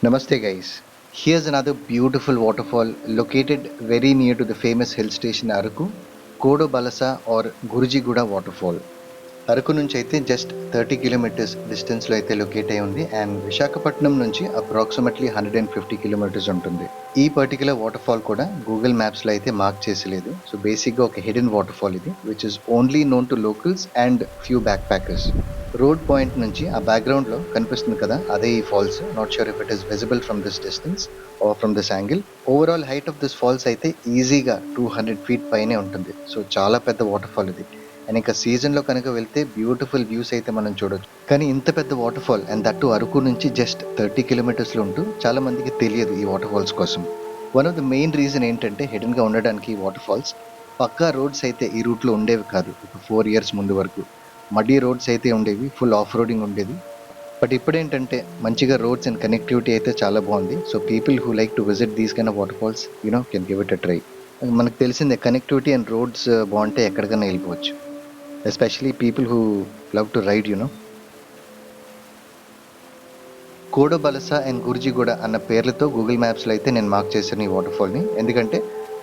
Namaste, guys. Here's another beautiful waterfall located very near to the famous hill station Araku, Kodo Balasa or Gurujiguda waterfall. Araku నుంచి అయితే just 30 kilometres డిస్టెన్స్లో అయితే locate అయి ఉంది and Visakhapatnam నుంచి approximately 150 kilometers ఉంటుంది. ఈ పర్టికులర్ వాటర్ ఫాల్ కూడా గూగుల్ మ్యాప్స్లో అయితే మార్క్ చేసలేదు. సో బేసిక్గా ఒక హిడెన్ వాటర్ ఫాల్ ఇది, which is only known to locals and few backpackers. Road point నుంచి ఆ బ్యాక్గ్రౌండ్లో కనిపిస్తుంది కదా, అదే ఈ falls. Not sure if it is visible from this distance or from this angle. Overall height of this falls అయితే ఈజీగా 200 feet పైనే ఉంటుంది. సో చాలా పెద్ద వాటర్ ఫాల్ ఇది. అండ్ ఇంకా సీజన్లో కనుక వెళ్తే బ్యూటిఫుల్ వ్యూస్ అయితే మనం చూడొచ్చు. కానీ ఇంత పెద్ద water fall and that Araku నుంచి జస్ట్ 30 kilometers ఉంటూ చాలా మందికి తెలియదు ఈ వాటర్ ఫాల్స్ కోసం. One of the main reason ఏంటంటే హిడెన్గా ఉండడానికి వాటర్ ఫాల్స్ పక్కా రోడ్స్ అయితే ఈ రూట్లో ఉండేవి కాదు. ఒక 4 years ముందు వరకు మడ్డీ రోడ్స్ అయితే ఉండేవి, ఫుల్ ఆఫ్ రోడింగ్ ఉండేది. బట్ ఇప్పుడు ఏంటంటే మంచిగా రోడ్స్ అండ్ కనెక్టివిటీ అయితే చాలా బాగుంది. So people who like to visit these kind of water falls can give it a try. మనకు తెలిసిందే, కనెక్టివిటీ అండ్ రోడ్స్ బాగుంటే ఎక్కడికైనా వెళ్ళిపోవచ్చు. Especially people who love to ride Kodobalasa and Gurjiguda అన్న పేర్లతో గూగుల్ మ్యాప్స్లో అయితే నేను మార్క్ చేశాను ఈ వాటర్ ఫాల్ని. ఎందుకంటే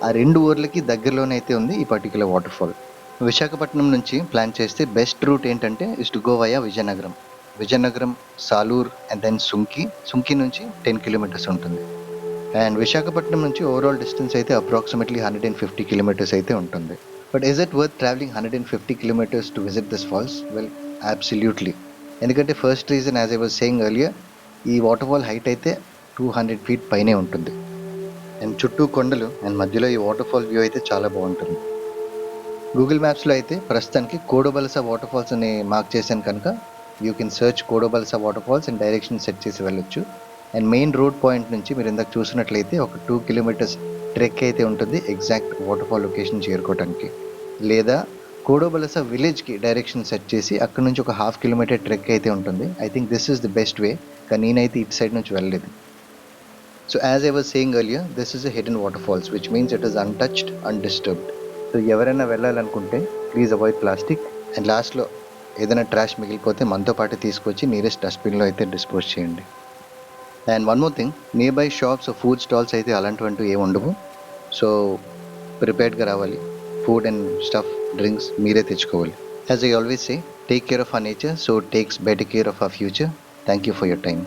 ఆ రెండు ఊర్లకి దగ్గరలోనే అయితే ఉంది ఈ పర్టికులర్ వాటర్ ఫాల్. విశాఖపట్నం నుంచి ప్లాన్ చేస్తే బెస్ట్ రూట్ ఏంటంటే is to go via Vizianagaram, Salur and then Sunki నుంచి 10 kilometers ఉంటుంది. అండ్ విశాఖపట్నం నుంచి ఓవరాల్ డిస్టెన్స్ అయితే అప్రాక్సిమేట్లీ 150 kilometers అయితే ఉంటుంది. But is it worth travelling 150 kilometers to visit this falls? Well, absolutely. ఎందుకంటే first reason, as I was saying earlier, ఈ water fall height అయితే 200 feet పైనే ఉంటుంది. అండ్ చుట్టూ కొండలు అండ్ మధ్యలో ఈ వాటర్ ఫాల్ వ్యూ అయితే చాలా బాగుంటుంది. గూగుల్ మ్యాప్స్లో అయితే ప్రస్తుతానికి కోడోబలస వాటర్ ఫాల్స్ అని మార్క్ చేశాను కనుక you can search Kodobalasa water falls and direction set చేసి వెళ్ళొచ్చు. అండ్ మెయిన్ రోడ్ పాయింట్ నుంచి మీరు ఇందాక చూసినట్లయితే ఒక 2 kilometers ట్రెక్ అయితే ఉంటుంది ఎగ్జాక్ట్ వాటర్ ఫాల్ లొకేషన్ చేరుకోవడానికి. లేదా కోడోబలస విలేజ్కి డైరెక్షన్ సెట్ చేసి అక్కడ నుంచి ఒక 1/2 kilometer ట్రెక్ అయితే ఉంటుంది. I think this is the best way, కానీ నేనైతే ఇటు సైడ్ నుంచి వెళ్ళలేదు. So as I was saying earlier, this is a hidden waterfall which means it is untouched, undisturbed. సో ఎవరైనా వెళ్ళాలనుకుంటే ప్లీజ్ అవాయిడ్ ప్లాస్టిక్. అండ్ లాస్ట్లో ఏదైనా ట్రాష్ మిగిలిపోతే మనతో పాటు తీసుకొచ్చి నియరెస్ట్ డస్ట్బిన్లో అయితే డిస్పోజ్ చేయండి. And one more thing, near by shops, food stalls అయితే అలాంటివంటూ ఏమి ఉండవు. సో ప్రిపేర్డ్గా రావాలి. ఫుడ్ అండ్ స్టఫ్, డ్రింక్స్ మీరే తెచ్చుకోవాలి. As I always say, take care of our nature, so takes better care of our future. Thank you for your time.